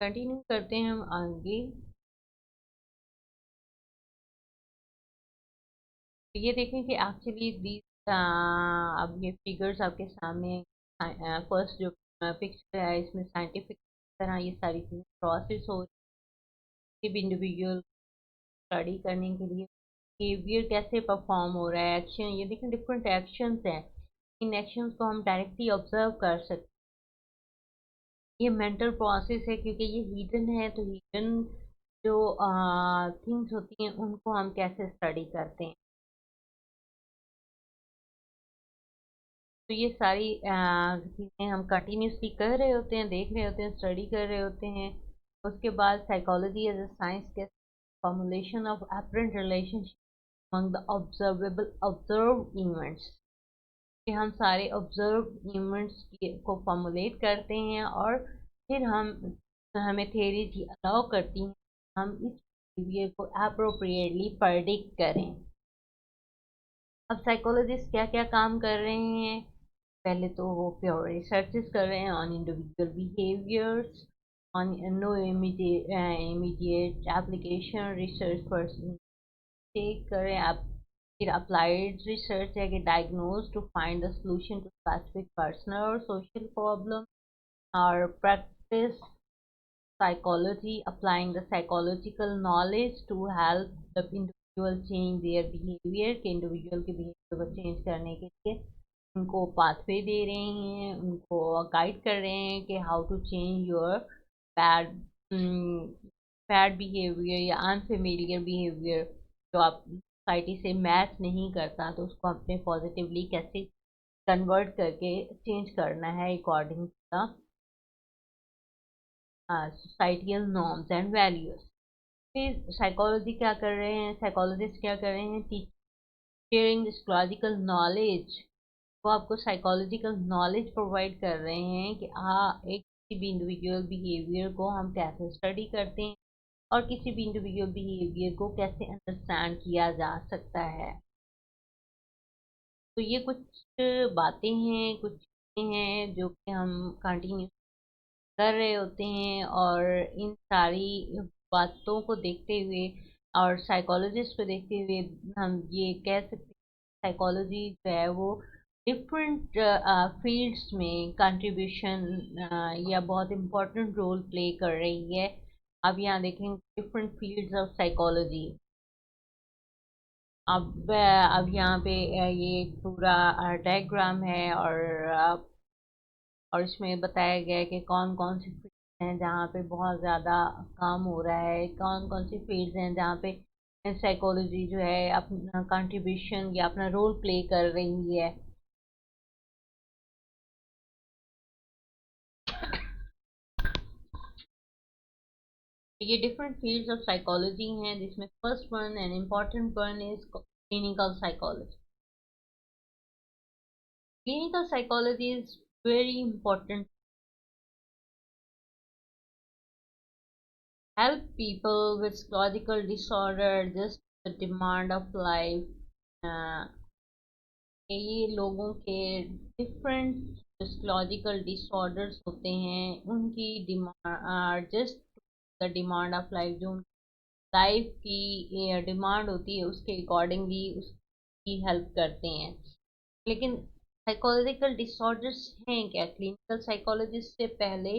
Continue करते हैं हम आगे। तो ये देखें कि एक्चुअली दी अब ये फिगर्स आपके सामने। फर्स्ट जो पिक्चर है इसमें साइंटिफिक तरह ये सारी चीज़ें प्रोसेस हो रही है इंडिविजुअल स्टडी करने के लिए। बिहेवियर कैसे परफॉर्म हो रहा है, एक्शन, ये देखें डिफरेंट एक्शंस हैं। इन एक्शंस को हम डायरेक्टली ऑब्जर्व कर सकते हैं। ये मेंटल प्रोसेस है क्योंकि ये हिडन है, तो हिडन जो थिंग्स होती हैं उनको हम कैसे स्टडी करते हैं। तो ये सारी चीज़ें हम कंटिन्यूसली कर रहे होते हैं, देख रहे होते हैं, स्टडी कर रहे होते हैं। उसके बाद साइकोलॉजी एज अ साइंस के formulation of apparent relationship among the observe events, कि हम सारे ऑब्जर्व इवेंट्स को फॉर्मुलेट करते हैं और फिर हमें थेरीज अलाउ करती हैं हम इस बिहेवियर को अप्रोप्रिएटली प्रेडिक्ट करें। अब साइकोलॉजिस्ट क्या क्या काम कर रहे हैं? पहले तो वो प्योर रिसर्चेस कर रहे हैं on individual behaviours, on no immediate application research पर टेक करें आप। फिर अप्लाइड रिसर्च है कि diagnose to find the solution to specific personal और सोशल प्रॉब्लम। और practice psychology, applying the psychological knowledge to help the individual change their behavior, के individual के बिहेवियर को चेंज करने के लिए उनको पाथवे दे रहे हैं, उनको गाइड कर रहे हैं कि how to change your bad bad behaviour या अनफेमिलियर बिहेवियर जो आप सोसाइटी से मैच नहीं करता, तो उसको अपने पॉजिटिवली कैसे कन्वर्ट करके चेंज करना है according to societal norms and values. फिर साइकोलॉजी क्या कर रहे हैं, साइकोलॉजिस्ट क्या कर रहे हैं? Sharing psychological knowledge. वो आपको साइकोलॉजिकल नॉलेज प्रोवाइड कर रहे हैं कि एक किसी भी इंडिविजुअल बिहेवियर को हम कैसे स्टडी करते हैं और किसी भी इंडिविजुअल बिहेवियर को कैसे अंडरस्टैंड किया जा सकता है। तो ये कुछ बातें हैं, कुछ चीज़ें हैं जो कि हम कंटिन्यू कर रहे होते हैं। और इन सारी बातों को देखते हुए और साइकोलॉजिस्ट को देखते हुए हम ये कह सकते हैं साइकोलॉजी जो है वो डिफरेंट फील्ड्स में कंट्रीब्यूशन या बहुत इम्पोर्टेंट रोल प्ले कर रही है। अब यहाँ देखें डिफरेंट फील्ड्स ऑफ साइकोलॉजी। अब यहाँ पे ये एक पूरा डायग्राम है और इसमें बताया गया है कि कौन कौन सी फील्ड हैं जहाँ पे बहुत ज़्यादा काम हो रहा है, कौन कौन सी फील्ड्स हैं जहाँ पे साइकोलॉजी जो है अपना कंट्रीब्यूशन या अपना रोल प्ले कर रही है। ये डिफरेंट फील्ड्स ऑफ साइकोलॉजी हैं जिसमें first one and important one is clinical psychology. Clinical psychology is very important, help people with psychological disorder adjust the demand of life। कि ये लोगों के डिफरेंट फिजियोलॉजिकल डिसऑर्डर्स होते हैं उनकी demand just the demand of life, जो life की demand होती है उसके अकॉर्डिंगली उसकी हेल्प करते हैं। लेकिन साइकोलॉजिकल डिसऑर्डर्स हैं क्या? क्लिनिकल साइकोलॉजिस्ट से पहले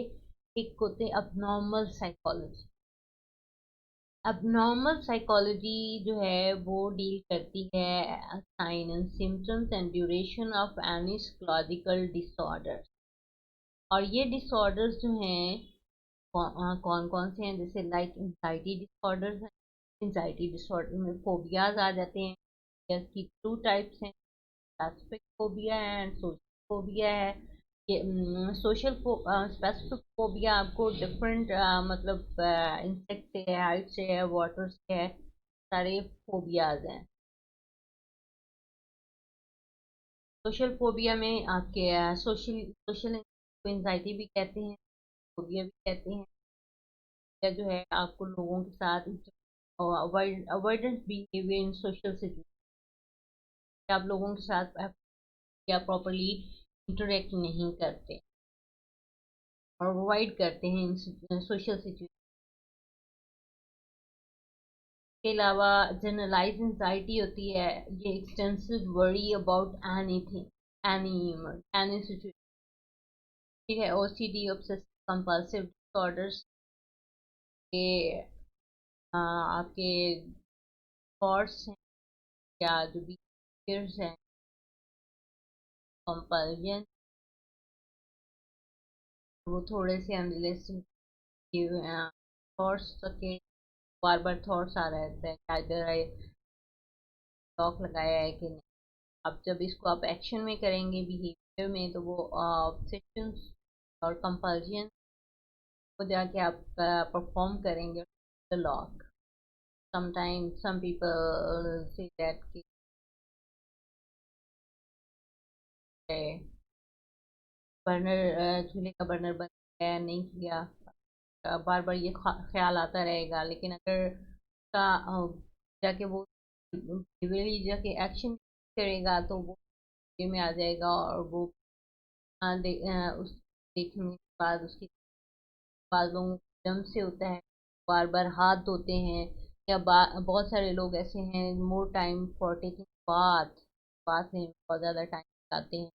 एक होते अबनॉर्मल साइकोलॉजी। अबनॉर्मल साइकोलॉजी जो है वो डील करती है sign and symptoms and duration of any psychological disorder. और ये डिसऑर्डर्स जो हैं कौन कौन से हैं? जैसे लाइक एंजाइटी डिसऑर्डर्स हैं। एंजाइटी डिसऑर्डर में फोबियाज आ जाते हैं। इसकी टू टाइप्स हैं, स्पेसिफिक फोबिया है एंड सोशल फोबिया है। ये सोशल स्पेसिफिक फोबिया आपको डिफरेंट मतलब इंसेक्ट से है, हाइट से है, वाटर से है, सारे फोबियाज हैं। सोशल फोबिया में आपके सोशल सोशल एंजाइटी भी कहते हैं, फोबिया भी कहते हैं। या जो है आपको लोगों के साथ avoidance behaviour in social situation, आप लोगों के साथ या प्रॉपरली इंटरेक्ट नहीं करते। और प्रोवाइड करते हैं इन सोशल सिचुएशन के अलावा। जनरलाइज एंजाइटी होती है, ये extensive worry about anything, any any situation. ठीक है, ओसीडी ऑब्सेसिव कंपल्सिव डिसऑर्डर्स के आपके थॉट्स हैं या जो बिहेवियर्स हैं, कंपल्जन, वो थोड़े से अनरियलिस्टिक थॉट्स के बार बार थॉट्स आ रहते हैं कि इधर लॉक लगाया है कि नहीं। अब जब इसको आप एक्शन में करेंगे बिहेवियर में, तो वो ऑब्सेशंस और कंपल्जन को जाके आप परफॉर्म करेंगे the lock. Sometimes some people say that कि बर्नर चूल्हे का बर्नर बंद किया नहीं किया, बार बार ये ख्याल आता रहेगा। लेकिन अगर का जाके वो बेसिकली जाके एक्शन करेगा तो वो ये में आ जाएगा, और वो उस देखने के बाद उसके बाद लोगों को जम से होता है, बार बार हाथ धोते हैं। या बहुत सारे लोग ऐसे हैं, more time for taking bath, bath में बहुत ज़्यादा टाइम लगाते हैं,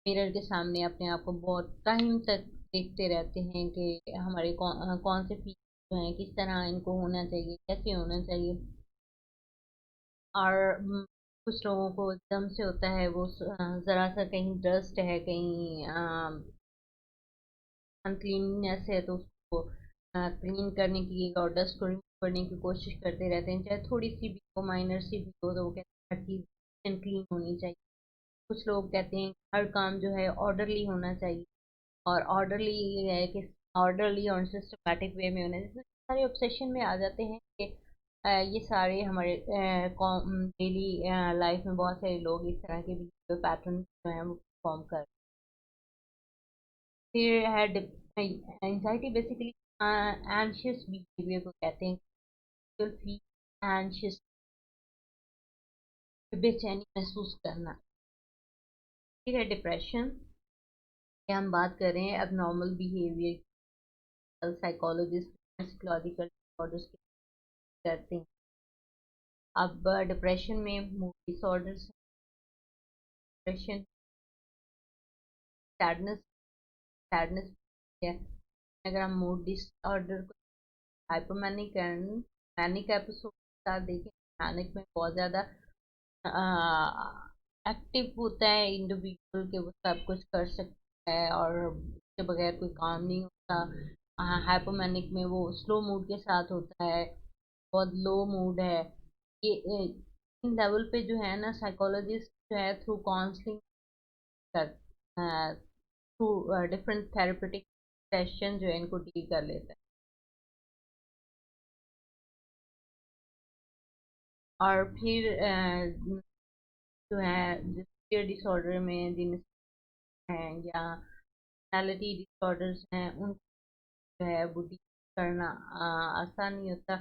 मिरर के सामने अपने आप को बहुत टाइम तक देखते रहते हैं कि हमारे कौन से फीचर जो हैं, किस तरह इनको होना चाहिए, कैसे होना चाहिए। और कुछ लोगों को एकदम से होता है, वो ज़रा सा कहीं डस्ट है, कहीं अनक्लीननेस है, तो उसको क्लीन करने की और डस्ट को रिमूव करने की कोशिश करते रहते हैं, चाहे थोड़ी सी भी हो, माइनर सी भी हो, तो वो कहते हैं हर चीज़ क्लीन होनी चाहिए। कुछ लोग कहते हैं कि हर काम जो है ऑर्डरली होना चाहिए, और ऑर्डरली ये है कि ऑर्डरली और सिस्टमेटिक वे में होना चाहिए। सारे ऑब्सेशन में आ जाते हैं कि ये सारे हमारे डेली लाइफ में बहुत सारे लोग इस तरह के बिहेवियर पैटर्न जो है वो फॉर्म कर। फिर है एंजाइटी, बेसिकली एंशियस बिहेवियर को कहते हैं। फील एंशियस, बेचैनी महसूस करना। फिर है डिप्रेशन, ये हम बात कर रहे हैं अब normal behaviour, psychologist psychological disorders करते हैं। अब डिप्रेशन में mood disorders, depression, sadness, sadness है। अगर हम मूड डिसऑर्डर को हाइपोमैनिक एंड मैनिक एपिसोड के साथ देखें, मैनिक में बहुत ज़्यादा एक्टिव होता है इंडिविजुअल, के वो सब कुछ कर सकता है और उसके बगैर कोई काम नहीं होता। हाइपोमैनिक में वो स्लो मूड के साथ होता है, बहुत लो मूड है। ये इन लेवल पे जो है ना, साइकोलॉजिस्ट जो है थ्रू काउंसलिंग कर, थ्रू डिफरेंट थेरेपेटिक सेशन जो है इनको डील कर लेता है। और फिर जो है जिस डिसऑर्डर में जिन हैं या पर्सनालिटी डिसऑर्डर्स हैं, उनको जो है वो डील करना आसान नहीं होता।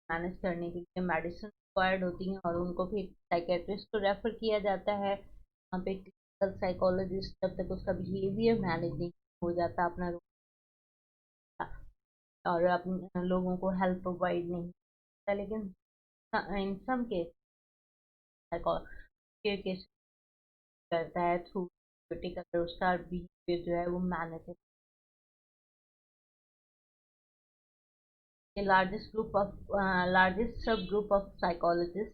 मैनेज करने के लिए मेडिसिन रिक्वायर्ड होती हैं, और उनको फिर साइकेट्रिस्ट को रेफर किया जाता है। वहाँ पे क्लिनिकल साइकोलॉजिस्ट जब तक उसका बिहेवियर मैनेज नहीं हो जाता, अपना और अपने लोगों को हेल्प प्रोवाइड नहीं करता। लेकिन इन सम केस साइकोलॉजिस्ट करता है थ्रू अगर उसका बिहेवियर जो है वो मैनेज है। लार्जेस्ट सब ग्रुप ऑफ साइकोलॉजिस्ट,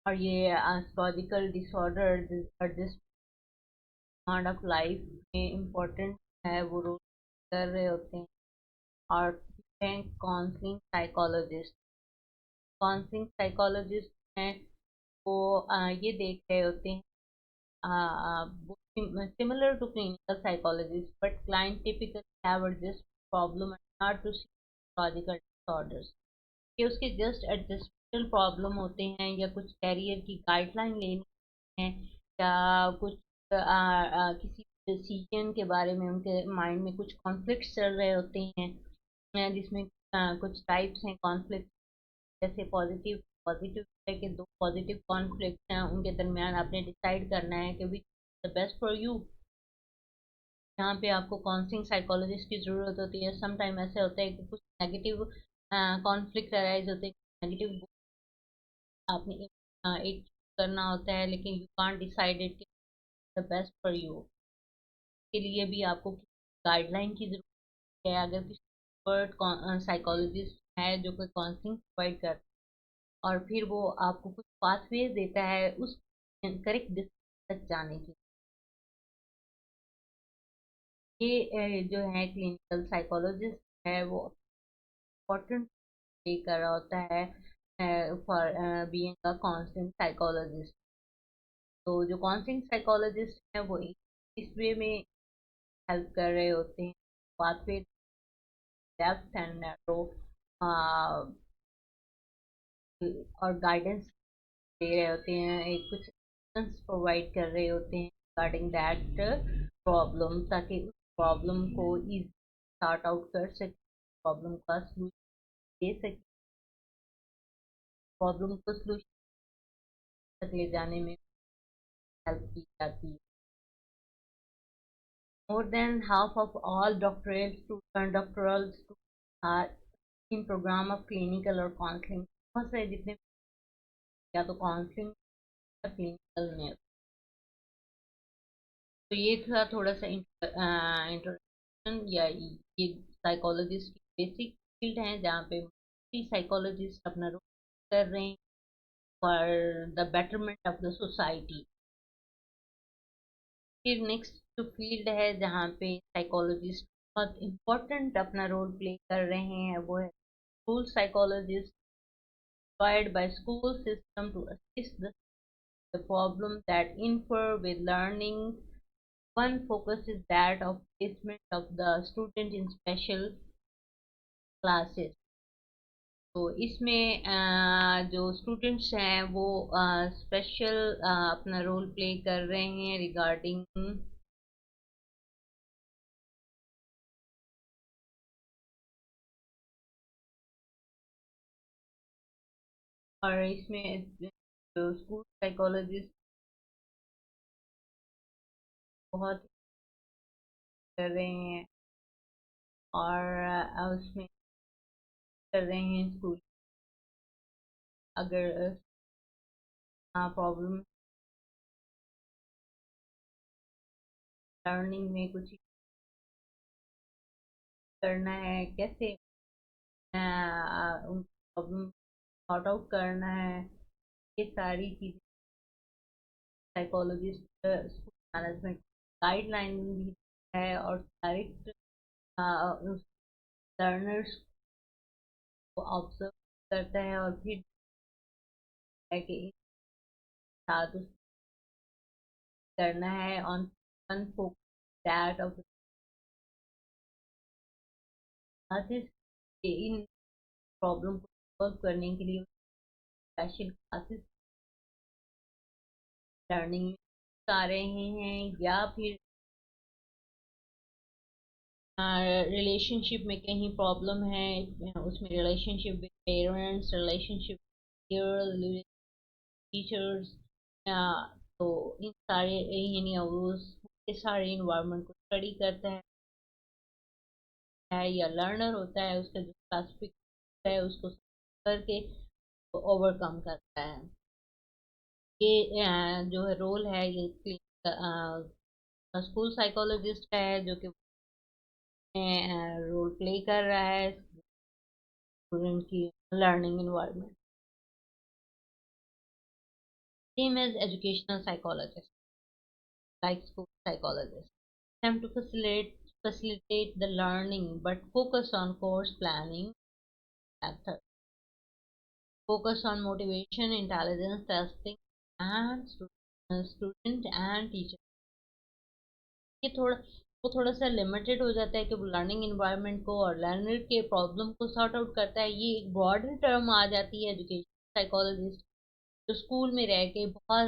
और ये साइकोलॉजिकल डिसऑर्डर जिस पार्ट ऑफ लाइफ में इम्पोर्टेंट है वो रोल कर रहे होते हैं। और काउंसलिंग साइकोलॉजिस्ट, काउंसलिंग साइकोलॉजिस्ट हैं वो ये देख रहे होते हैं, similar to clinical psychologists, but client typically have a just problem and not to see logical disorders। कि उसके जस्ट एडजस्टमेंटल प्रॉब्लम होते हैं, या कुछ कैरियर की गाइडलाइन लेनी है, या कुछ किसी डिसीजन के बारे में उनके माइंड में कुछ कॉन्फ्लिक्ट्स चल रहे होते हैं, जिसमें कुछ टाइप्स हैं कॉन्फ्लिक्ट, जैसे पॉजिटिव पॉजिटिव है कि दो पॉजिटिव कॉन्फ्लिक्ट हैं, उनके दरमियान आपने डिसाइड करना है कि which the best for you. यहाँ पे आपको काउंसलिंग साइकोलॉजिस्ट की ज़रूरत होती है। सम टाइम ऐसे होता है कि कुछ नेगेटिव कॉन्फ्लिक्ट अराइज होते हैं, नेगेटिव आपने एक करना होता है, लेकिन you can't decide it the best for you. के लिए भी आपको गाइडलाइन की ज़रूरत है। अगर किसी एक्सपर्ट साइकोलॉजिस्ट है जो कोई काउंसलिंग प्रोवाइड कर, और फिर वो आपको कुछ पाथवे देता है उस करेक्ट डिसीजन तक जाने की। ये जो है क्लिनिकल साइकोलॉजिस्ट है वो इम्पोर्टेंट प्ले कर रहा होता है for being a counselling psychologist. तो जो काउंसलिंग साइकोलॉजिस्ट है वो इस वे में हेल्प कर रहे होते हैं, पाथवे डेप्थ एंड नैरो और गाइडेंस दे रहे होते हैं, एक कुछ प्रोवाइड कर रहे होते हैं रिगार्डिंग दैट प्रॉब्लम, ताकि उस प्रॉब्लम को इजी सॉर्ट आउट कर सके, प्रॉब्लम का सलूशन दे सके, प्रॉब्लम को सलूशन तक ले जाने में हेल्प की जाती है। More than half of all doctoral students are in program of clinical or counseling। बहुत सारे जितने या तो काउंसलिंग या क्लिनिकल में। तो ये था थोड़ा सा इंट्रोडक्शन, या ये साइकोलॉजिस्ट की बेसिक फील्ड है जहाँ पे साइकोलॉजिस्ट अपना रोल कर रहे हैं for the betterment of the society. फिर नेक्स्ट जो फील्ड है जहाँ पे साइकोलॉजिस्ट बहुत इम्पोर्टेंट अपना रोल प्ले कर रहे हैं वो है school psychologist, required by school system to assist the problem that interfere with learning। One focus is that of placement of the student in special classes। तो इसमें जो स्टूडेंट्स हैं वो स्पेशल अपना रोल प्ले कर रहे हैं रिगार्डिंग, और इसमें जो स्कूल साइकोलॉजिस्ट बहुत कर रहे हैं, और उसमें कर रहे हैं स्कूल अगर प्रॉब्लम लर्निंग में कुछ करना है, कैसे उन प्रॉब्लम सॉर्ट आउट करना है, ये सारी चीज़ें साइकोलॉजिस्ट स्कूल मैनेजमेंट गाइडलाइन भी है, और डायरेक्ट लर्नर्स को ऑब्जर्व करता है और फिर है कि एक साथ करना है on one focus that of classes. In problem को सॉल्व करने के लिए स्पेशल क्लासेस लर्निंग में आ रहे हैं, या फिर रिलेशनशिप में कहीं प्रॉब्लम है, उसमें relationship with parents, relationship teachers, तो इन सारे यानी उस सारे इन्वायरमेंट को स्टडी करता है, या लर्नर होता है उसका जो क्लासिफिक है उसको करके ओवरकम करता है। ये जो है रोल है ये स्कूल साइकोलॉजिस्ट का है, जो कि रोल प्ले कर रहा है स्टूडेंट की learning environment. Same as educational psychologist, like school psychologists, attempt to facilitate the learning, but focus on course planning method, focus on motivation, intelligence testing, and student and teacher। ये थोड़ा सा limited हो जाता है कि वो learning environment को और लर्नर के प्रॉब्लम को सॉर्ट आउट करता है। ये एक ब्रॉडर टर्म आ जाती है एजुकेशन साइकोलॉजिस्ट, जो स्कूल में रह के बहुत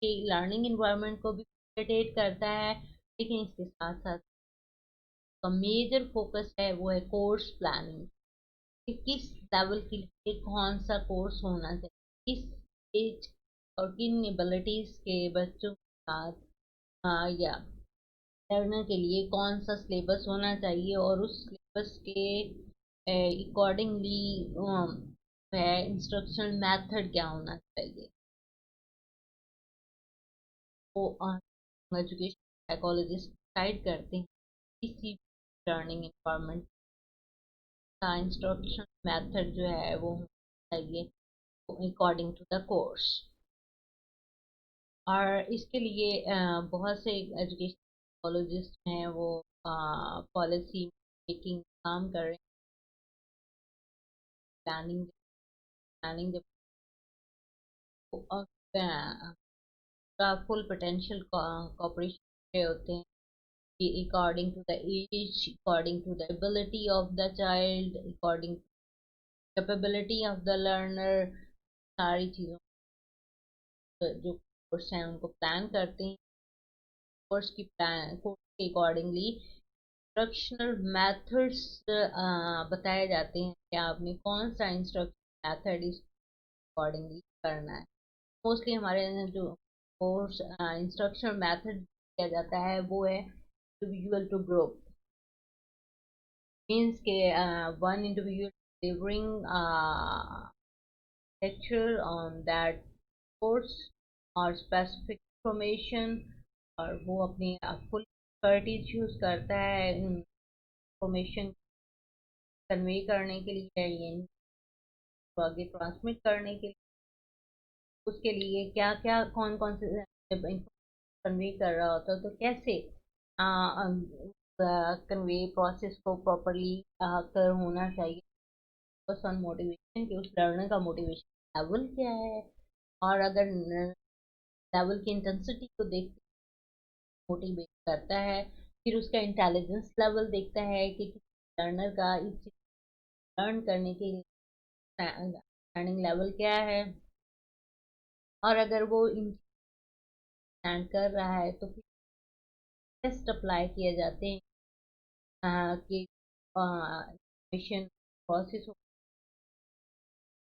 लर्निंग इन्वायरमेंट को भी फैसिलिटेट करता है, लेकिन इसके साथ साथ का मेजर फोकस है वो है कोर्स प्लानिंग, कि किस लेवल के लिए कौन सा कोर्स होना चाहिए, किस एज और किन एबिलिटीज के बच्चों के साथ, या लर्नर के लिए कौन सा सिलेबस होना चाहिए और उस सिलेबस के अकॉर्डिंगली है इंस्ट्रक्शन मेथड क्या होना चाहिए। वो एजुकेशन साइकोलॉजिस्ट डिसाइड करते हैं किसी लर्निंग इन्वायरमेंट का इंस्ट्रक्शन मेथड जो है वो होना चाहिए अकॉर्डिंग टू द कोर्स। और इसके लिए बहुत से एजुकेशन साइकोलॉजिस्ट हैं वो पॉलिसी मेकिंग काम कर रहे हैं, प्लानिंग प्लानिंग का फुल पोटेंशियल कॉपरेशन होते हैं according to the age, according to the ability of the child, according capability of the learner, सारी चीज़ों जो कोर्स हैं उनको प्लान करते हैं। कोर्स के अकॉर्डिंगली इंस्ट्रक्शनल मेथड्स बताए जाते हैं कि आपने कौन सा इंस्ट्रक्शन मेथड इस अकॉर्डिंगली करना है। मोस्टली हमारे यहाँ जो कोर्स इंस्ट्रक्शन मेथड किया जाता है वो है इंडिविजुअल टू ग्रुप, मीन्स के one individual delivering lecture on that course और specific information, और वो अपनी फुल एक्सपर्टीज यूज करता है इंफॉर्मेशन कन्वे करने के लिए, ये आगे ट्रांसमिट करने के लिए। उसके लिए क्या क्या कौन कौन से कन्वे कर रहा होता है तो कैसे कन्वे प्रोसेस को प्रॉपरली कर होना चाहिए। बस ऑन मोटिवेशन कि उस लर्नर का मोटिवेशन लेवल क्या है, और अगर लेवल की इंटेंसिटी को देख मोटिवेट करता है। फिर उसका इंटेलिजेंस लेवल देखता है कि लर्नर का इस चीज लर्न करने के लिए लर्निंग लेवल क्या है, और अगर वो इंस्टैंड कर रहा है तो फिर टेस्ट अप्लाई किए जाते हैं कि इंफॉर्मेशन प्रोसेस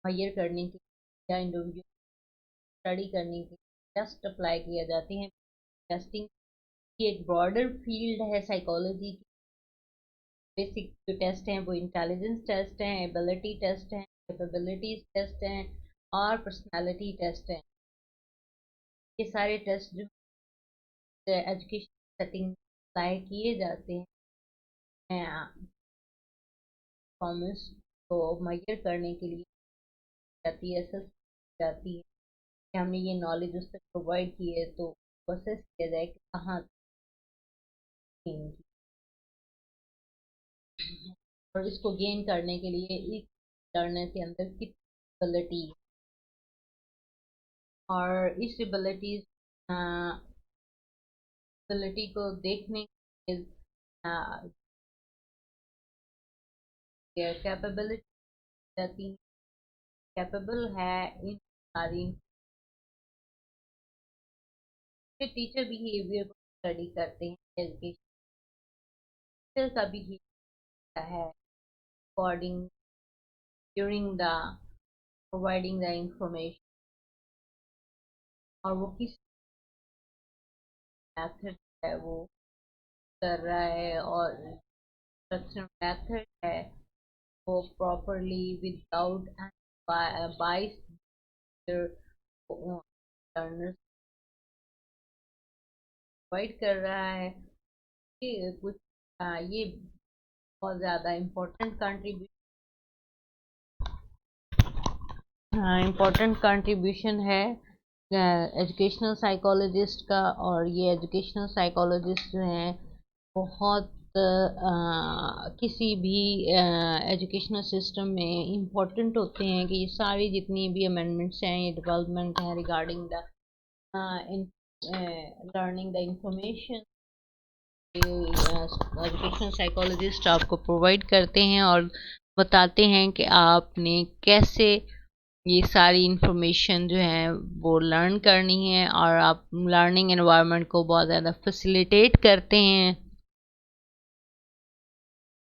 हायर करने के लिए या इंडिविजुअल स्टडी करने के लिए टेस्ट अप्लाई किए जाते हैं। टेस्टिंग की एक ब्रॉडर फील्ड है साइकोलॉजी की। बेसिक जो टेस्ट हैं वो इंटेलिजेंस टेस्ट हैं, एबिलिटी टेस्ट हैं, कैपेबिलिटीज टेस्ट हैं और पर्सनालिटी टेस्ट हैं। ये सारे टेस्ट जो एजुकेशन सेटिंग अप्लाई किए जाते हैं परफॉर्मेंस को मेजर करने के लिए जाती है, असेस जाती है कि हमने ये नॉलेज उस तक प्रोवाइड की है तो असेस किया जाए कि कहाँ और इसको गेन करने के लिए इस लर्नर के अंदर कितनी एबिलिटी और इस एबिलिटीज एबिलिटी को देखने के कैपेबिलिटी रहती है, कैपेबल है इन सारी टीचर बिहेवियर को स्टडी करते हैं। एजुकेशन का बिहेवियर है according during the providing the information, और वो किस मेथड है वो कर रहा है, और इंस्ट्रक्शन मेथड है वो प्रॉपरली विदाउट बाइस लर्नर्स प्रोवाइड कर रहा है। ये कुछ ये बहुत ज़्यादा इम्पोर्टेंट कंट्रीब्यूशन है एजुकेशनल साइकोलॉजिस्ट का। और ये एजुकेशनल साइकोलॉजिस्ट जो हैं बहुत किसी भी एजुकेशनल सिस्टम में इम्पोर्टेंट होते हैं कि ये सारी जितनी भी अमेंडमेंट्स हैं, ये डेवलपमेंट हैं regarding the learning the information, educational psychologist आपको प्रोवाइड करते हैं और बताते हैं कि आपने कैसे ये सारी इंफॉर्मेशन जो है वो लर्न करनी है, और आप लर्निंग एनवायरनमेंट को बहुत ज़्यादा फैसिलिटेट करते हैं।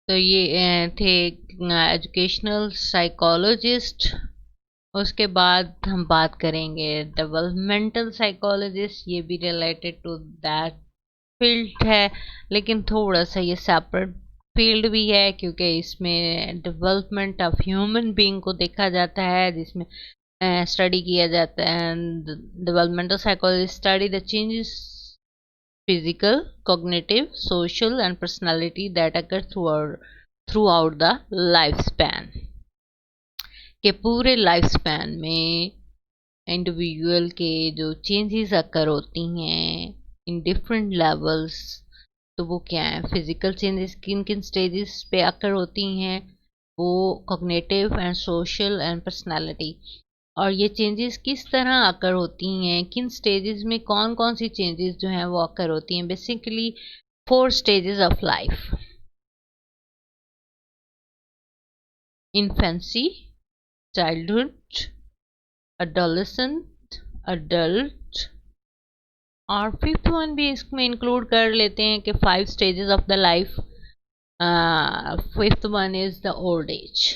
तो ये थे एजुकेशनल साइकोलॉजिस्ट। उसके बाद हम बात करेंगे डेवलपमेंटल साइकोलॉजिस्ट, ये भी रिलेटेड टू दैट फील्ड है, लेकिन थोड़ा सा ये सेपरेट फील्ड भी है, क्योंकि इसमें डेवलपमेंट ऑफ ह्यूमन बीइंग को देखा जाता है, जिसमें स्टडी किया जाता है। Developmental psychology study the changes physical, cognitive, social and personality that occur throughout the lifespan। के पूरे लाइफ स्पैन में इंडिविजुअल के जो चेंजेस अकर होती हैं इन डिफरेंट लेवल्स, तो वो क्या है? फिजिकल चेंजेस किन किन स्टेजेस पे अकर होती हैं, वो cognitive and social and personality. और ये चेंजेस किस तरह अकर होती हैं, किन स्टेजेस में कौन कौन सी चेंजेस जो हैं वो अकर होती हैं। Basically 4 stages of life: infancy, childhood, adolescent, adult, और फिफ्थ वन भी इसमें इंक्लूड कर लेते हैं कि 5 stages of the life. Fifth one is the old age.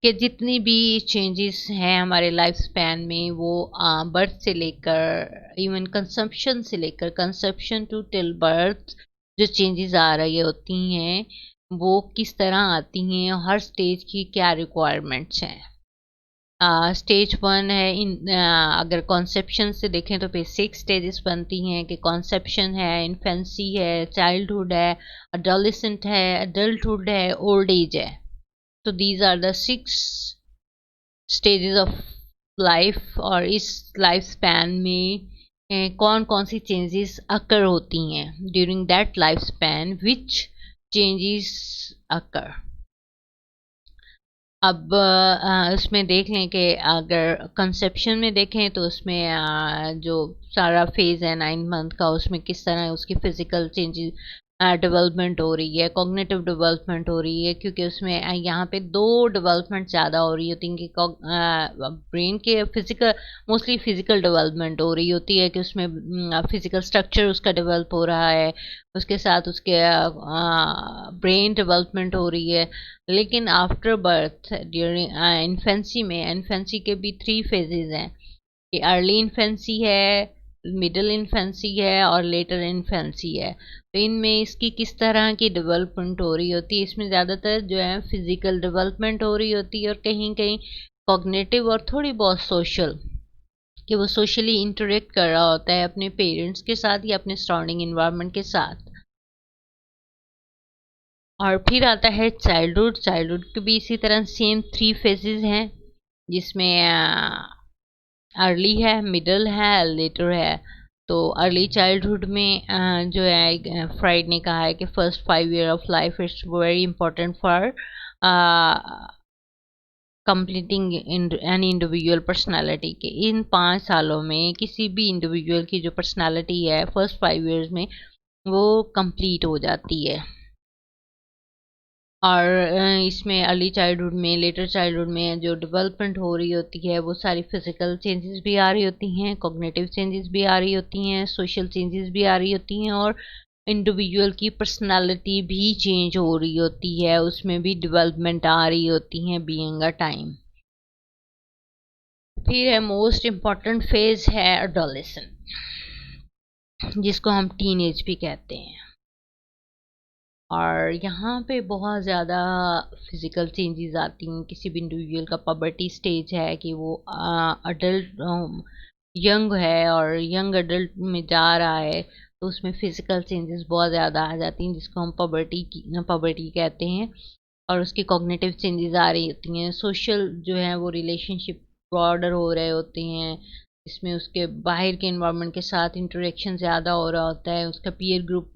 कि जितनी भी चेंजेस हैं हमारे लाइफ स्पैन में, वो बर्थ से लेकर इवन कंसम्पशन से लेकर कंसम्पशन टू टिल बर्थ जो चेंजेस आ रही होती हैं वो किस तरह आती हैं, हर स्टेज की क्या रिक्वायरमेंट्स हैं। स्टेज 1 है अगर कॉन्सेप्शन से देखें तो बेसिक स्टेजेस बनती हैं कि कॉन्सेप्शन है, इन्फेंसी है, चाइल्डहुड है, अडोलेसेंट है, अडल्टहुड है, ओल्ड एज है। तो these are the 6 stages of life. और इस लाइफ स्पैन में कौन कौन सी चेंजेस अकर होती हैं during that life span, which changes अकर। अब उसमें देख लें कि अगर कंसेप्शन में देखें तो उसमें जो सारा फेज़ है 9 मंथ का, उसमें किस तरह उसकी फिजिकल चेंजेस डेवलपमेंट हो रही है, कॉग्निटिव डेवलपमेंट हो रही है, क्योंकि उसमें यहाँ पे 2 डेवलपमेंट ज़्यादा हो रही होती हैं कि ब्रेन के फिजिकल, मोस्टली फिजिकल डेवलपमेंट हो रही होती है कि उसमें फिजिकल स्ट्रक्चर उसका डेवलप हो रहा है, उसके साथ उसके ब्रेन डेवलपमेंट हो रही है। लेकिन आफ्टर बर्थ ड्यूरिंग इन्फेंसी में, इन्फेंसी के भी 3 फेजेस हैं कि अर्ली इन्फेंसी है, मिडिल इन्फेंसी है और लेटर इन्फेंसी है। तो इनमें इसकी किस तरह की डेवलपमेंट हो रही होती है, इसमें ज़्यादातर जो है फिजिकल डेवलपमेंट हो रही होती है और कहीं कहीं कॉग्निटिव और थोड़ी बहुत सोशल, कि वो सोशली इंटरेक्ट कर रहा होता है अपने पेरेंट्स के साथ या अपने सराउंडिंग इन्वायरमेंट के साथ। और फिर आता है चाइल्डहुड। चाइल्डहुड के भी इसी तरह सेम 3 फेजेस हैं, जिसमें अर्ली है, मिडल है, लेटर है। तो अर्ली चाइल्डहुड में जो है फ्राइड ने कहा है कि first 5 year of life it's very important for completing an individual personality. के इन 5 सालों में किसी भी इंडिविजुअल की जो पर्सनालिटी है फर्स्ट 5 ईयर्स में वो कंप्लीट हो जाती है। और इसमें अर्ली चाइल्डहुड में, लेटर चाइल्डहुड में जो डेवलपमेंट हो रही होती है वो सारी फिजिकल चेंजेस भी आ रही होती हैं, कॉग्निटिव चेंजेस भी आ रही होती हैं, सोशल चेंजेस भी आ रही होती हैं, और इंडिविजुअल की पर्सनालिटी भी चेंज हो रही होती है, उसमें भी डेवलपमेंट आ रही होती है बीइंग अ टाइम। फिर है मोस्ट इम्पॉर्टेंट फेज है एडोलेसेंट, जिसको हम टीन एज भी कहते हैं। और यहाँ पे बहुत ज़्यादा फिज़िकल चेंजेस आती हैं किसी भी इंडिविजुअल का। पबर्टी स्टेज है कि वो अडल्ट यंग है और यंग अडल्ट में जा रहा है, तो उसमें फिज़िकल चेंजेस बहुत ज़्यादा आ जाती हैं, जिसको हम पबर्टी कहते हैं। और उसकी कॉग्निटिव चेंजेस आ रही होती हैं। सोशल जो है वो रिलेशनशिप ब्रॉडर हो रहे होते हैं, इसमें उसके बाहर के इन्वायरमेंट के साथ इंटरेक्शन ज़्यादा हो रहा होता है, उसका पीयर ग्रुप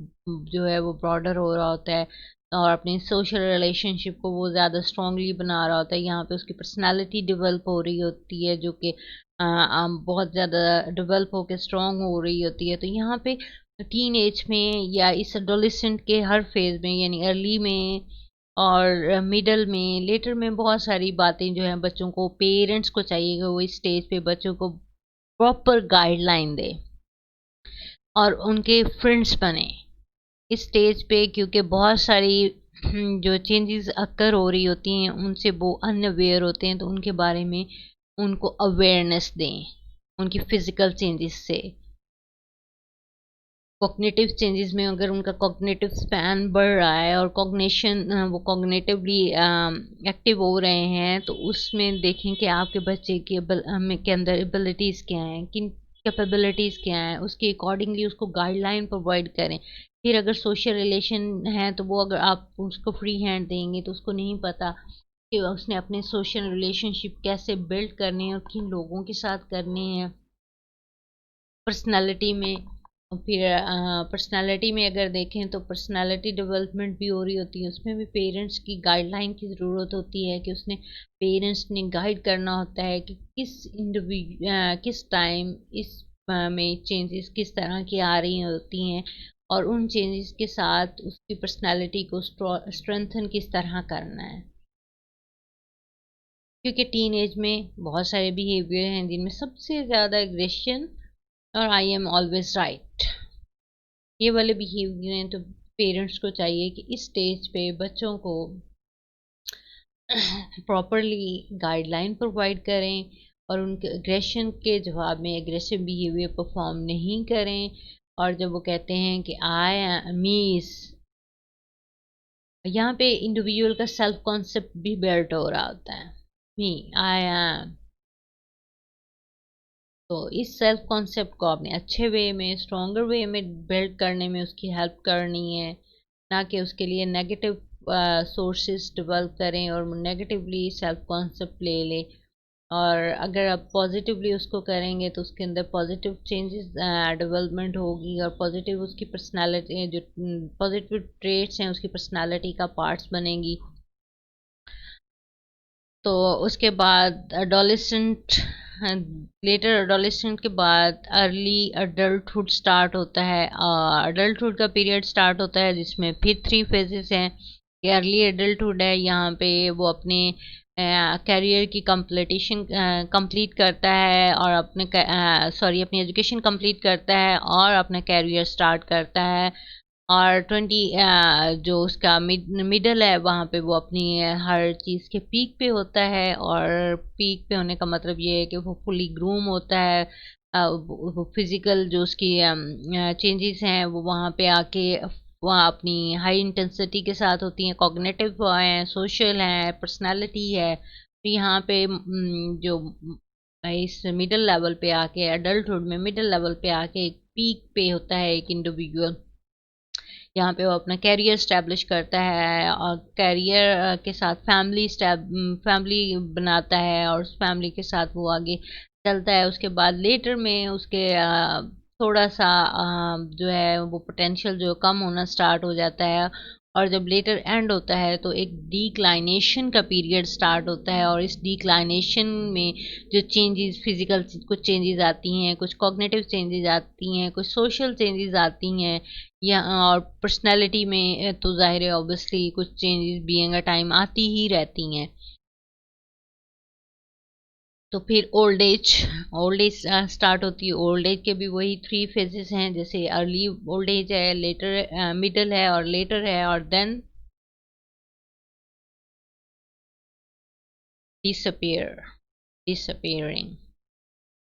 जो है वो ब्रॉडर हो रहा होता है, और अपनी सोशल रिलेशनशिप को वो ज़्यादा स्ट्रांगली बना रहा होता है। यहाँ पे उसकी पर्सनालिटी डेवलप हो रही होती है, जो कि बहुत ज़्यादा डेवलप होकर स्ट्रांग हो रही होती है। तो यहाँ पे टीन एज में या इस एडोलेसेंट के हर फेज में, यानी अर्ली में और मिडल में, लेटर में, बहुत सारी बातें जो हैं बच्चों को, पेरेंट्स को चाहिए कि वो इस स्टेज पे बच्चों को प्रॉपर गाइडलाइन दे और उनके फ्रेंड्स बने इस स्टेज पे, क्योंकि बहुत सारी जो चेंजेस अकर हो रही होती हैं उनसे वो अनअवेयर होते हैं, तो उनके बारे में उनको अवेयरनेस दें उनकी फिजिकल चेंजेस से। कॉग्निटिव चेंजेस में अगर उनका कॉग्निटिव स्पैन बढ़ रहा है और कॉग्निशन वो कॉग्निटिवली एक्टिव हो रहे हैं, तो उसमें देखें कि आपके बच्चे के अंदर एबिलिटीज़ क्या हैं, किन कैपेबिलिटीज़ क्या हैं, उसके अकॉर्डिंगली उसको गाइडलाइन प्रोवाइड करें। फिर अगर सोशल रिलेशन है तो वो अगर आप उसको फ्री हैंड देंगे तो उसको नहीं पता कि उसने अपने सोशल रिलेशनशिप कैसे बिल्ड करने हैं और किन लोगों के साथ करने हैं। पर्सनालिटी में फिर पर्सनालिटी में अगर देखें तो पर्सनालिटी डेवलपमेंट भी हो रही होती है, उसमें भी पेरेंट्स की गाइडलाइन की ज़रूरत होती है कि उसने पेरेंट्स ने गाइड करना होता है कि किस टाइम इस में चेंजेस किस तरह की आ रही होती हैं और उन चेंजेस के साथ उसकी पर्सनालिटी को स्ट्रेंथन किस तरह करना है। क्योंकि टीन एज में बहुत सारे बिहेवियर हैं जिनमें सबसे ज़्यादा एग्रेशन और आई एम ऑलवेज राइट, ये वाले बिहेवियर हैं। तो पेरेंट्स को चाहिए कि इस स्टेज पे बच्चों को प्रॉपरली गाइडलाइन प्रोवाइड करें और उनके एग्रेशन के जवाब में एग्रेसिव बिहेवियर परफॉर्म नहीं करें। और जब वो कहते हैं कि आई मीस, यहाँ पे इंडिविजुअल का सेल्फ कॉन्सेप्ट भी बिल्ड हो रहा होता है, मी आई एम। तो इस सेल्फ कॉन्सेप्ट को आपने अच्छे वे में, स्ट्रॉन्गर वे में बिल्ड करने में उसकी हेल्प करनी है, ना कि उसके लिए नेगेटिव सोर्सेस डेवलप करें और नेगेटिवली सेल्फ कॉन्सेप्ट ले ले। और अगर आप पॉजिटिवली उसको करेंगे तो उसके अंदर पॉजिटिव चेंजेस डेवलपमेंट होगी और पॉजिटिव उसकी पर्सनालिटी, जो पॉजिटिव ट्रेट्स हैं उसकी पर्सनालिटी का पार्ट्स बनेंगी। तो उसके बाद एडोलेसेंट, लेटर एडोलेसेंट के बाद अर्ली अडल्टहुड स्टार्ट होता है। अडल्टहुड का पीरियड स्टार्ट होता है जिसमें फिर 3 फेजेस हैं। ये अर्ली अडल्टहुड है, यहाँ पे वो अपने कैरियर की कंप्लीट करता है और अपनी एजुकेशन कंप्लीट करता है और अपना कैरियर स्टार्ट करता है। और 20 जो उसका मिडल है वहाँ पे वो अपनी हर चीज़ के पीक पे होता है। और पीक पे होने का मतलब ये है कि वो फुली ग्रूम होता है। वो फिजिकल जो उसकी चेंजेस हैं वो वहाँ पे आके वहाँ अपनी हाई इंटेंसिटी के साथ होती हैं, कॉग्निटिव हैं, सोशल हैं, पर्सनालिटी है। तो यहाँ पे जो इस मिडिल लेवल पे आके, एडल्टहुड में मिडिल लेवल पे आके एक पीक पे होता है एक इंडिविजुअल। यहाँ पे वो अपना कैरियर स्टैब्लिश करता है और कैरियर के साथ फैमिली बनाता है और उस फैमिली के साथ वो आगे चलता है। उसके बाद लेटर में उसके थोड़ा सा जो है वो पोटेंशियल जो कम होना स्टार्ट हो जाता है। और जब लेटर एंड होता है तो एक डिक्लाइनेशन का पीरियड स्टार्ट होता है और इस डिक्लाइनेशन में जो चेंजेस, फिजिकल कुछ चेंजेस आती हैं, कुछ कॉग्निटिव चेंजेस आती हैं, कुछ सोशल चेंजेस आती हैं, या और पर्सनैलिटी में तो जाहिर है ऑब्वियसली कुछ चेंजेस बीइंग अ टाइम आती ही रहती हैं। तो फिर ओल्ड एज स्टार्ट होती है। ओल्ड एज के भी वही 3 फेजेस हैं, जैसे अर्ली ओल्ड एज है, लेटर मिडल है और लेटर है, और देन डिसअपियर डिसअपियरिंग।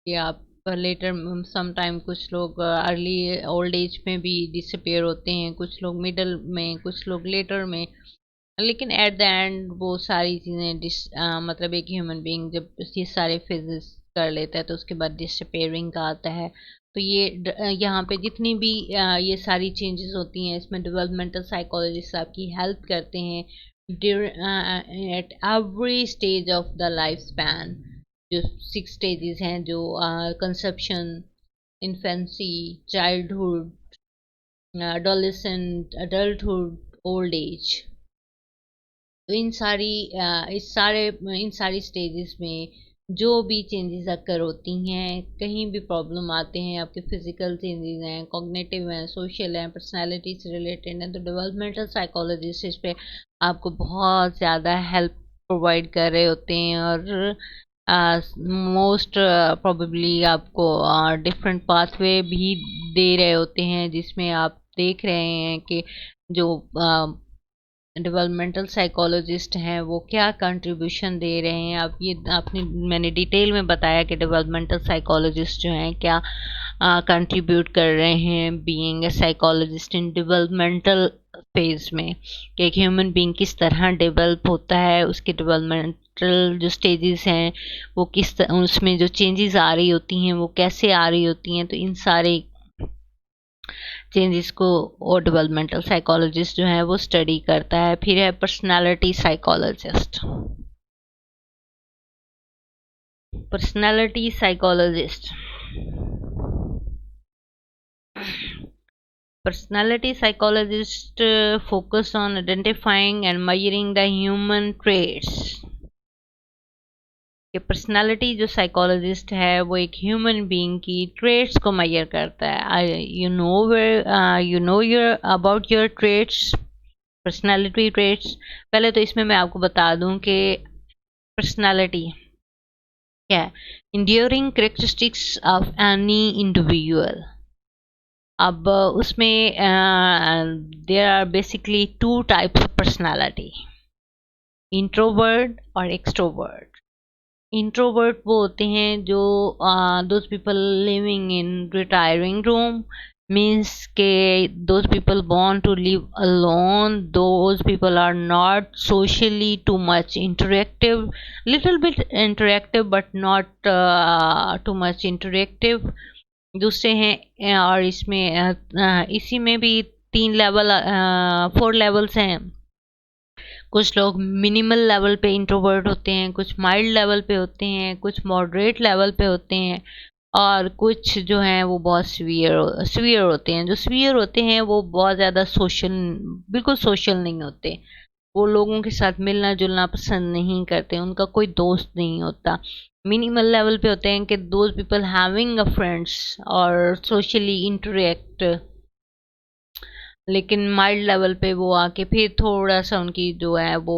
ये आप लेटर समटाइम कुछ लोग अर्ली ओल्ड एज में भी डिसअपियर होते हैं, कुछ लोग मिडल में, कुछ लोग लेटर में। लेकिन एट द एंड वो सारी चीज़ें मतलब एक ह्यूमन बीइंग जब ये सारे फेजेस कर लेता है तो उसके बाद डिसअपियरिंग का आता है। तो ये यहाँ पे जितनी भी ये सारी चेंजेस होती हैं इसमें डेवलपमेंटल साइकोलॉजिस्ट आपकी हेल्प करते हैं at every stage of the life span. जो 6 स्टेजेस हैं, जो conception, infancy, childhood, adolescent, adulthood, old age. तो इन सारी स्टेजेस में जो भी चेंजेस अकर होती हैं, कहीं भी प्रॉब्लम आते हैं, आपके फिजिकल चेंजेस हैं, कॉग्निटिव हैं, सोशल हैं, पर्सनालिटी से रिलेटेड हैं, तो डेवलपमेंटल साइकोलॉजिस्ट इस पे आपको बहुत ज़्यादा हेल्प प्रोवाइड कर रहे होते हैं। और मोस्ट प्रोबेबली आपको डिफरेंट पाथवे भी दे रहे होते हैं जिसमें आप देख रहे हैं कि जो डेवलपमेंटल साइकोलॉजिस्ट हैं वो क्या कंट्रीब्यूशन दे रहे हैं। अब ये आपने मैंने डिटेल में बताया कि डेवलपमेंटल साइकोलॉजिस्ट जो हैं क्या कंट्रीब्यूट कर रहे हैं being a psychologist in developmental phase में, कि एक ह्यूमन बीइंग किस तरह डेवलप होता है, उसके डेवलपमेंटल जो स्टेजेस हैं वो उसमें जो चेंजेस आ रही होती हैं वो कैसे आ रही होती हैं। तो इन सारे चेंजेस को और डेवलपमेंटल साइकोलॉजिस्ट जो है वो स्टडी करता है। फिर है personality psychologist. Personality psychologist, personality psychologist focus on identifying and measuring the human traits। कि पर्सनालिटी जो साइकोलॉजिस्ट है वो एक ह्यूमन बीइंग की ट्रेट्स को मेजर करता है। You know your about your traits, personality traits. पहले तो इसमें मैं आपको बता दूं कि पर्सनालिटी क्या है, enduring characteristics of any individual. अब उसमें there are basically two types of personality, introvert और एक्सट्रोवर्ट। इंट्रोवर्ट वो होते हैं जो those people living in retiring room, means के those people want to live alone, those people are not socially too much interactive, little bit interactive but not too much interactive. दूसरे हैं और इसमें इसी में भी 4 लेवल्स हैं। कुछ लोग मिनिमल लेवल पे इंट्रोवर्ट होते हैं, कुछ माइल्ड लेवल पे होते हैं, कुछ मॉडरेट लेवल पे होते हैं, और कुछ जो हैं वो बहुत सीवियर होते हैं। जो सीवियर होते हैं वो बहुत ज़्यादा बिल्कुल सोशल नहीं होते, वो लोगों के साथ मिलना जुलना पसंद नहीं करते, उनका कोई दोस्त नहीं होता। मिनिमल लेवल पे होते हैं कि those people having a friends और सोशली इंटरेक्ट, लेकिन माइल्ड लेवल पे वो आके फिर थोड़ा सा उनकी जो है वो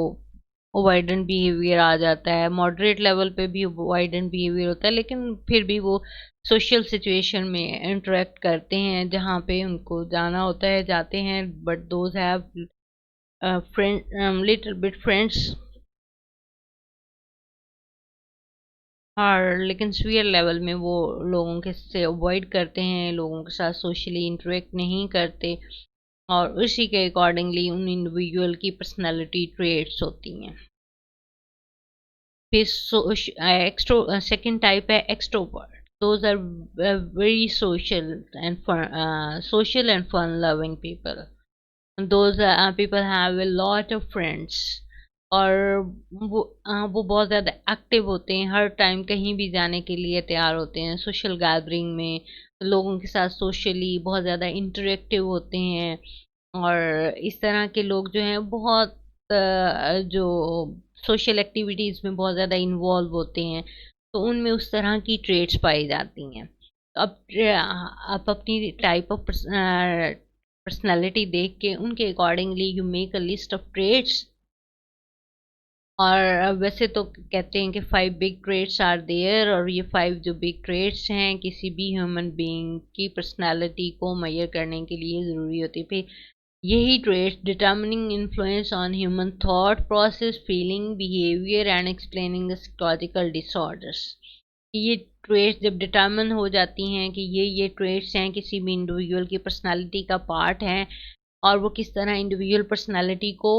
अवॉइडेंट बिहेवियर आ जाता है। मॉडरेट लेवल पे भी अवॉइडेंट बिहेवियर होता है, लेकिन फिर भी वो सोशल सिचुएशन में इंटरेक्ट करते हैं, जहाँ पे उनको जाना होता है जाते हैं, but those have little bit friends. और लेकिन स्वीयर लेवल में वो लोगों के से अवॉइड करते हैं, लोगों के साथ सोशली इंटरेक्ट नहीं करते, और उसी के अकॉर्डिंगली उन इंडिविजुअल की पर्सनालिटी ट्रेट्स होती हैं। फिर सेकंड टाइप है extrovert. Those are very social and fun loving people. Those people have a lot of friends, और वो बहुत ज़्यादा एक्टिव होते हैं, हर टाइम कहीं भी जाने के लिए तैयार होते हैं, सोशल गैदरिंग में लोगों के साथ सोशली बहुत ज़्यादा इंटरेक्टिव होते हैं। और इस तरह के लोग जो हैं बहुत जो सोशल एक्टिविटीज़ में बहुत ज़्यादा इन्वॉल्व होते हैं, तो उनमें उस तरह की ट्रेड्स पाई जाती हैं। तो अब आप अपनी टाइप ऑफ पर्सनैलिटी देख के उनके accordingly you make a list of traits. और वैसे तो कहते हैं कि 5 बिग ट्रेड्स आर देयर, और ये 5 जो बिग ट्रेड्स हैं किसी भी ह्यूमन बीइंग की पर्सनालिटी को मेजर करने के लिए ज़रूरी होती है। फिर यही traits determining influence on human thought process, feeling, behaviour and explaining psychological disorders. ये ट्रेड्स जब डिटर्मिन हो जाती हैं कि ये ट्रेड्स हैं किसी भी इंडिविजुअल की पर्सनालिटी का पार्ट हैं, और वो किस तरह इंडिविजुअल पर्सनालिटी को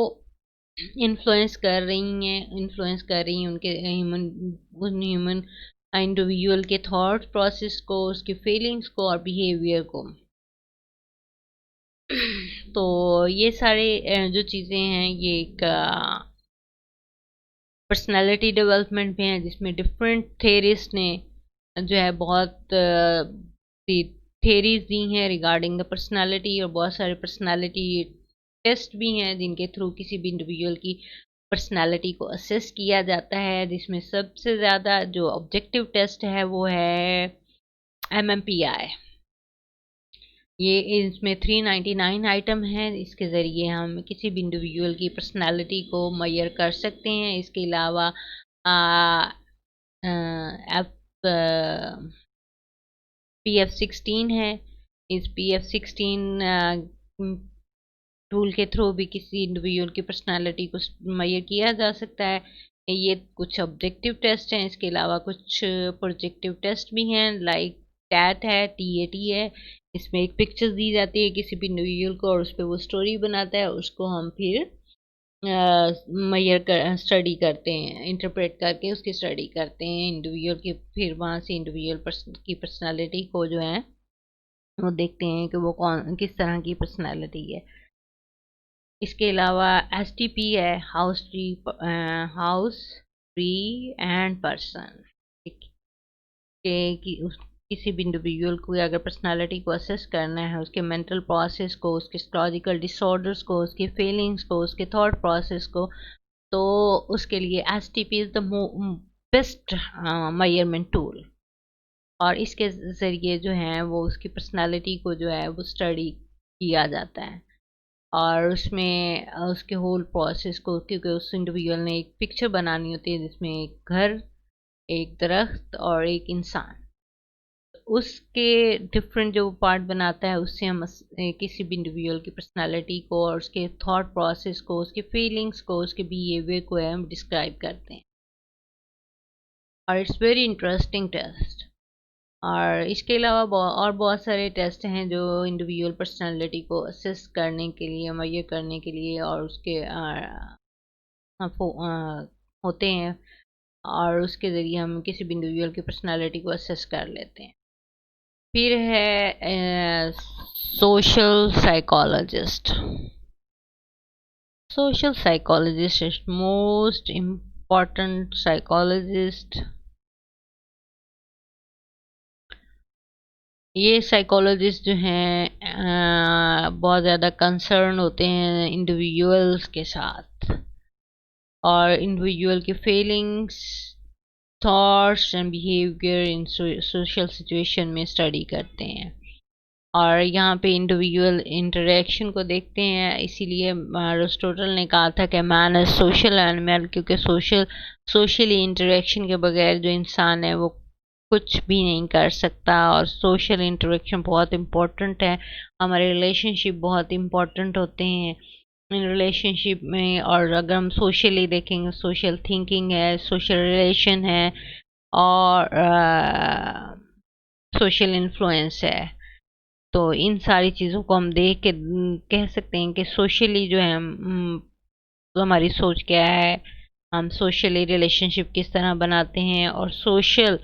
इन्फ्लुएंस कर रही हैं उनके ह्यूमन इंडिविजुअल के थॉट प्रोसेस को, उसकी फीलिंग्स को और बिहेवियर को। तो ये सारे जो चीज़ें हैं ये एक पर्सनालिटी डेवलपमेंट में है, जिसमें डिफरेंट थेरिस्ट ने जो है बहुत थेरीज दी हैं रिगार्डिंग द पर्सनालिटी, और बहुत सारे पर्सनालिटी टेस्ट भी हैं जिनके थ्रू किसी भी इंडिविजुअल की पर्सनालिटी को असेस किया जाता है, जिसमें सबसे ज़्यादा जो ऑब्जेक्टिव टेस्ट है वो है MMPI। ये इसमें 399 आइटम हैं, इसके ज़रिए हम किसी भी इंडिविजुअल की पर्सनालिटी को मेजर कर सकते हैं। इसके अलावा PF16 है। इस PF16 टूल के थ्रू भी किसी इंडिविजुअल की पर्सनालिटी को मेजर किया जा सकता है। ये कुछ ऑब्जेक्टिव टेस्ट हैं, इसके अलावा कुछ प्रोजेक्टिव टेस्ट भी हैं, लाइक टैट है, टीएटी है। इसमें एक पिक्चर दी जाती है किसी भी इंडिविजुअल को और उस पर वो स्टोरी बनाता है, उसको हम फिर स्टडी करते हैं, इंटरप्रेट करके उसकी स्टडी करते हैं इंडिविजुअल की। फिर वहाँ से इंडिविजुअल की पर्सनालिटी को जो है वो देखते हैं कि वो कौन किस तरह की पर्सनालिटी है। इसके अलावा एसटीपी है, हाउस ट्री एंड पर्सन, कि किसी भी इंडिविजुअल को अगर पर्सनालिटी को असेस करना है, उसके मेंटल प्रोसेस को, उसके साइकोलॉजिकल डिसऑर्डर्स को, उसकी फीलिंग्स को, उसके थॉट प्रोसेस को, तो उसके लिए STP is the best measurement tool. और इसके ज़रिए जो है वो उसकी पर्सनालिटी को जो है वो स्टडी किया जाता है। और उसमें उसके होल प्रोसेस को, क्योंकि उस इंडिविजुअल ने एक पिक्चर बनानी होती है जिसमें एक घर, एक दरख्त और एक इंसान, उसके डिफरेंट जो पार्ट बनाता है उससे हम किसी भी इंडिविजुअल की पर्सनालिटी को और उसके थॉट प्रोसेस को, उसके फीलिंग्स को, उसके बिहेवियर को हम डिस्क्राइब करते हैं। और इट्स वेरी इंटरेस्टिंग टेस्ट। और इसके अलावा और बहुत सारे टेस्ट हैं जो इंडिविजुअल पर्सनालिटी को असेस करने के लिए, मेजर करने के लिए और उसके होते हैं, और उसके ज़रिए हम किसी भी इंडिविजुअल की पर्सनालिटी को असेस कर लेते हैं। फिर है social psychologist. Social psychologist is most important psychologist. ये साइकोलॉजिस्ट जो हैं बहुत ज़्यादा कंसर्न होते हैं इंडिविजुअल्स के साथ, और इंडिविजुअल की feelings, thoughts and behaviour in social situation में स्टडी करते हैं। और यहाँ पे इंडिविजुअल इंटरेक्शन को देखते हैं। इसीलिए अरिस्टोटल ने कहा था कि मैन इज सोशल एनिमल, क्योंकि सोशली इंटरेक्शन के बगैर जो इंसान है वो कुछ भी नहीं कर सकता। और सोशल इंटरेक्शन बहुत इम्पोर्टेंट है, हमारे रिलेशनशिप बहुत इम्पोर्टेंट होते हैं इन रिलेशनशिप में। और अगर हम सोशली देखेंगे, सोशल थिंकिंग है, सोशल रिलेशन है और सोशल इन्फ्लुएंस है। तो इन सारी चीज़ों को हम देख के कह सकते हैं कि सोशली जो है तो हमारी सोच क्या है, हम सोशली रिलेशनशिप किस तरह बनाते हैं, और सोशल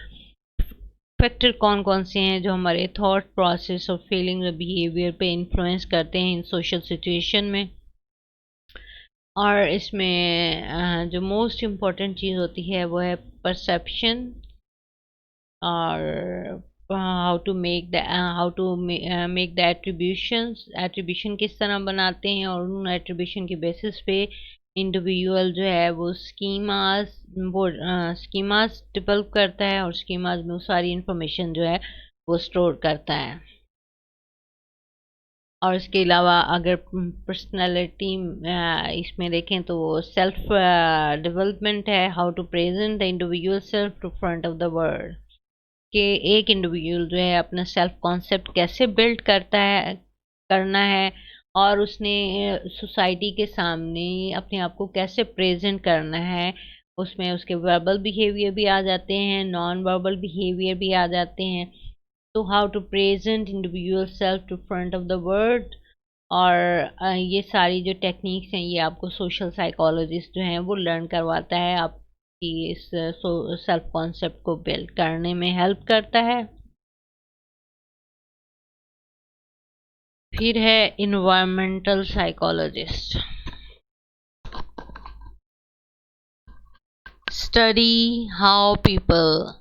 फैक्टर कौन कौन से हैं जो हमारे थॉट प्रोसेस और फीलिंग और बिहेवियर पे इन्फ्लुएंस करते हैं इन सोशल सिचुएशन में। और इसमें जो मोस्ट इम्पॉर्टेंट चीज़ होती है वो है परसेप्शन, और how to make the attribution किस तरह बनाते हैं, और उन एट्रीब्यूशन के बेसिस पे इंडिविजुअल जो है वो स्कीमास डेवलप करता है, और स्कीमास में वो सारी इंफॉर्मेशन जो है वो स्टोर करता है। और इसके अलावा अगर पर्सनालिटी इसमें देखें तो सेल्फ डेवलपमेंट है, how to present the individual self to front of the world, कि एक इंडिविजुअल जो है अपना सेल्फ कॉन्सेप्ट कैसे बिल्ड करना है, और उसने सोसाइटी के सामने अपने आप को कैसे प्रेजेंट करना है। उसमें उसके वर्बल बिहेवियर भी आ जाते हैं, नॉन वर्बल बिहेवियर भी आ जाते हैं। तो how to present individual self to front of the world. और ये सारी जो टेक्निक्स हैं ये आपको सोशल साइकोलॉजिस्ट जो हैं वो लर्न करवाता है, आपकी इस सेल्फ कॉन्सेप्ट को बिल्ड करने में हेल्प करता है। फिर है environmental psychologist. Study how people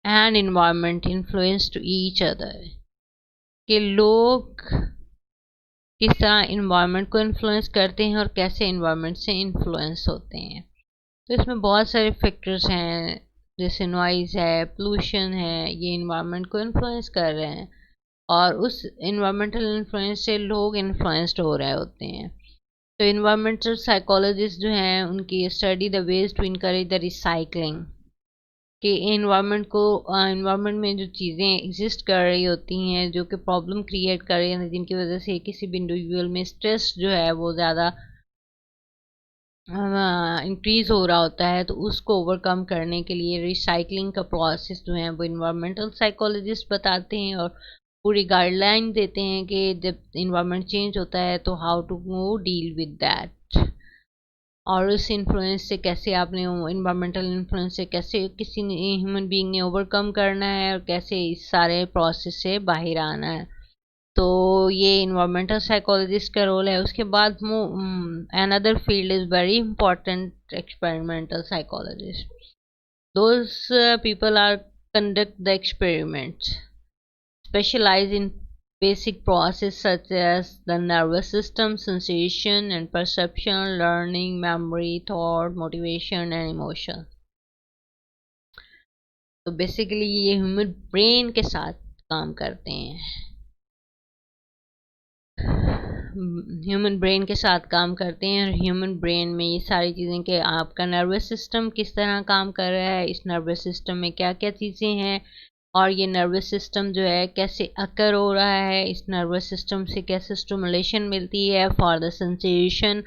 and environment influence to each other, कि लोग किस तरह इन्वायरमेंट को इन्फ्लुएंस करते हैं और कैसे इन्वायरमेंट से इन्फ्लुएंस होते हैं। तो इसमें बहुत सारे फैक्टर्स हैं, जैसे नॉइज़ है, पोल्यूशन है, ये इन्वायरमेंट को इन्फ्लुएंस कर रहे हैं, और उस इन्वायरमेंटल इन्फ्लुएंस से लोग इन्फ्लुएंस्ड हो रहे होते हैं। तो इन्वायरमेंटल साइकोलॉजिस्ट जो हैं उनकी study the ways to encourage the recycling, कि इन्वायरमेंट में जो चीज़ें एग्जिस्ट कर रही होती हैं, जो कि प्रॉब्लम क्रिएट कर रही हैं, जिनकी वजह से किसी भी इंडिविजुअल में स्ट्रेस जो है वो ज़्यादा इंक्रीज हो रहा होता है, तो उसको ओवरकम करने के लिए रिसाइकलिंग का प्रोसेस जो है वो इन्वायरमेंटल साइकोलॉजिस्ट बताते हैं और पूरी गाइडलाइन देते हैं कि जब इन्वायरमेंट चेंज होता है तो how to deal with that, और उस इन्फ्लुएंस से कैसे आपने इन्वायरमेंटल इन्फ्लुएंस से कैसे किसी ह्यूमन बीइंग ने ओवरकम करना है और कैसे इस सारे प्रोसेस से बाहर आना है। तो ये इन्वायरमेंटल साइकोलॉजिस्ट का रोल है। उसके बाद another field is very important, experimental psychologist. Those people are conduct the experiments, specialize in basic process such as the nervous system, sensation and perception, learning, memory, thought, motivation and emotion। तो basically ये human brain के साथ काम करते हैं, human brain के साथ काम करते हैं। और ह्यूमन ब्रेन में ये सारी चीज़ें कि आपका नर्वस सिस्टम किस तरह काम कर रहा है, इस नर्वस सिस्टम में क्या क्या चीज़ें हैं, और ये नर्वस सिस्टम जो है कैसे अकर हो रहा है, इस नर्वस सिस्टम से कैसे स्टिमुलेशन मिलती है फॉर द सेंसेशन,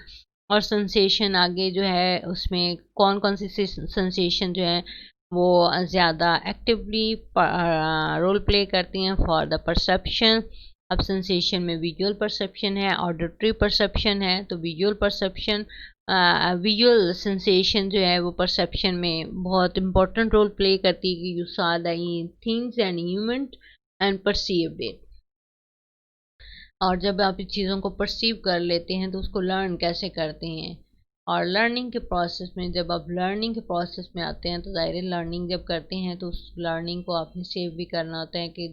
और सेंसेशन आगे जो है उसमें कौन कौन सी सेंसेशन जो है वो ज़्यादा एक्टिवली रोल प्ले करती हैं फॉर द परसेप्शन। अब सेंसेशन में विजुअल परसेप्शन है, ऑडिटरी परसेप्शन है, तो विजुअल परसेप्शन विजुअल सेंसेशन जो है वो परसेप्शन में बहुत इंपॉर्टेंट रोल प्ले करती है कि यू सा the things and event and perceived it. और जब आप इस चीज़ों को परसीव कर लेते हैं तो उसको लर्न कैसे करते हैं, और लर्निंग के प्रोसेस में जब आप लर्निंग के प्रोसेस में आते हैं तो ज़ाहिर लर्निंग जब करते हैं तो उस लर्निंग को आपने सेव भी करना होता है कि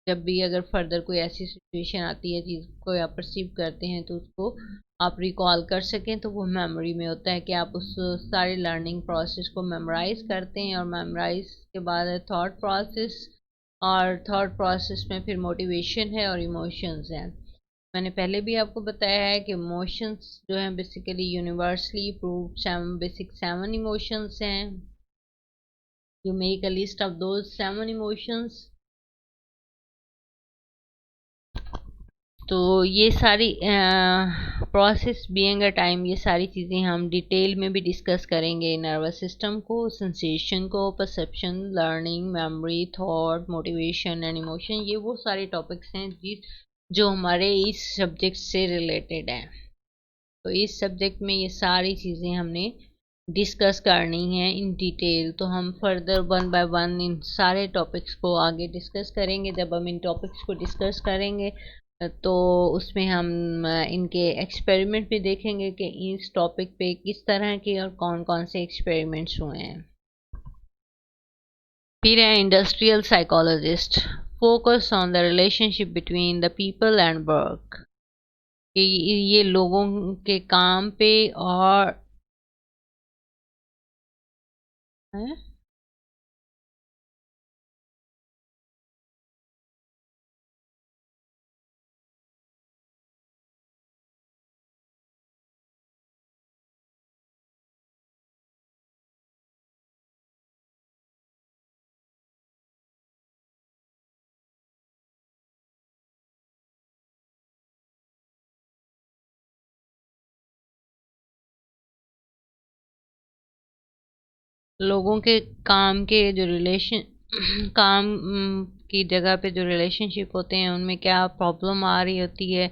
जब भी अगर फर्दर कोई ऐसी सिचुएशन आती है चीज़ को आप परसीव करते हैं तो उसको आप रिकॉल कर सकें, तो वो मेमोरी में होता है कि आप उस सारे लर्निंग प्रोसेस को मेमोराइज करते हैं, और मेमोराइज के बाद थॉट प्रोसेस, और थॉट प्रोसेस में फिर मोटिवेशन है और इमोशंस हैं। मैंने पहले भी आपको बताया है कि इमोशंस जो हैं basically universally proved basic 7 emotions हैं। You make a list of those 7 emotions. तो ये सारी प्रोसेस बीइंग अ टाइम, ये सारी चीज़ें हम डिटेल में भी डिस्कस करेंगे। नर्वस सिस्टम को, सेंसेशन को, perception, learning, memory, thought, motivation and emotion, ये वो सारे टॉपिक्स हैं जो हमारे इस सब्जेक्ट से रिलेटेड हैं। तो इस सब्जेक्ट में ये सारी चीज़ें हमने डिस्कस करनी है इन डिटेल। तो हम further one by one in सारे टॉपिक्स को आगे डिस्कस करेंगे। जब हम इन टॉपिक्स को डिस्कस करेंगे तो उसमें हम इनके एक्सपेरिमेंट भी देखेंगे कि इस टॉपिक पे किस तरह के और कौन कौन से एक्सपेरिमेंट्स हुए हैं। फिर है industrial psychologist, focus on the relationship between the people and work, कि ये लोगों के काम पे और है? लोगों के काम के जो रिलेशन काम की जगह पे जो रिलेशनशिप होते हैं उनमें क्या प्रॉब्लम आ रही होती है,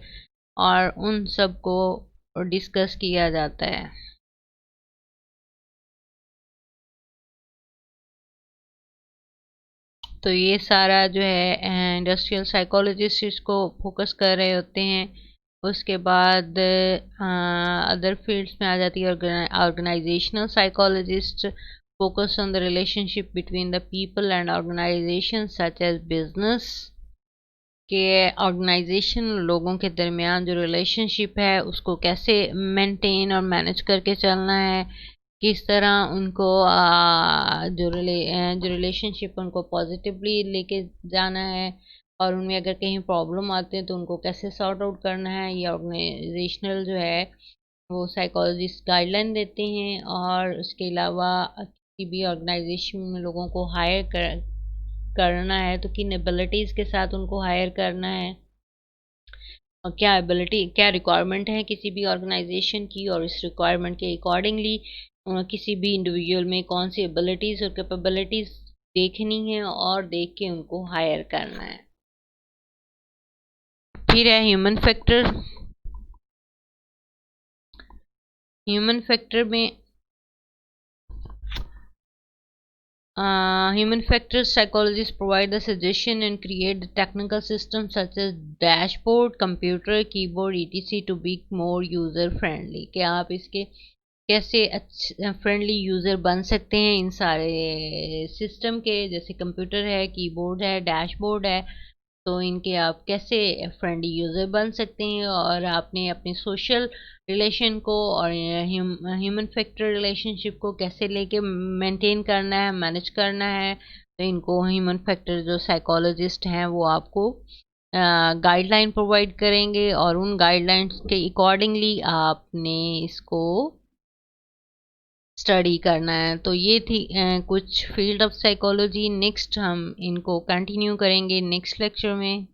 और उन सब को डिस्कस किया जाता है। तो ये सारा जो है इंडस्ट्रियल साइकोलॉजिस्ट इसको फोकस कर रहे होते हैं। उसके बाद अदर फील्ड्स में आ जाती है organisational psychologist, focus on the relationship between the people and organisation such as business, के ऑर्गेनाइजेशन लोगों के दरमियान जो रिलेशनशिप है उसको कैसे मेंटेन और मैनेज करके चलना है, किस तरह उनको जो रिलेशनशिप उनको पॉजिटिवली लेके जाना है, और उनमें अगर कहीं प्रॉब्लम आते हैं तो उनको कैसे सॉर्ट आउट करना है, ये ऑर्गेनाइजेशनल जो है वो साइकोलॉजिस्ट गाइडलाइन देते हैं। और उसके अलावा किसी भी ऑर्गेनाइजेशन में लोगों को करना है तो किन एबिलिटीज के साथ उनको हायर करना है, और क्या एबिलिटी, क्या रिक्वायरमेंट है किसी भी ऑर्गेनाइजेशन की, और इस रिक्वायरमेंट के अकॉर्डिंगली किसी भी इंडिविजुअल में कौन सी एबिलिटीज और कैपेबिलिटीज देखनी है और देख के उनको हायर करना है। फिर है ह्यूमन फैक्टर। ह्यूमन फैक्टर में human factors psychologists provide the suggestion and create the technical systems such as dashboard, computer, keyboard, etc. to be more user friendly। कि आप इसके कैसे फ्रेंडली यूज़र बन सकते हैं इन सारे सिस्टम के, जैसे कंप्यूटर है, कीबोर्ड है, डैशबोर्ड है, तो इनके आप कैसे फ्रेंडली यूज़र बन सकते हैं, और आपने अपने सोशल रिलेशन को और ह्यूमन फैक्टर रिलेशनशिप को कैसे लेके मेंटेन करना है, मैनेज करना है। तो इनको ह्यूमन फैक्टर जो साइकोलॉजिस्ट हैं वो आपको गाइडलाइन प्रोवाइड करेंगे, और उन गाइडलाइंस के अकॉर्डिंगली आपने इसको स्टडी करना है। तो ये थी कुछ फील्ड ऑफ साइकोलॉजी। नेक्स्ट हम इनको कंटिन्यू करेंगे नेक्स्ट लेक्चर में।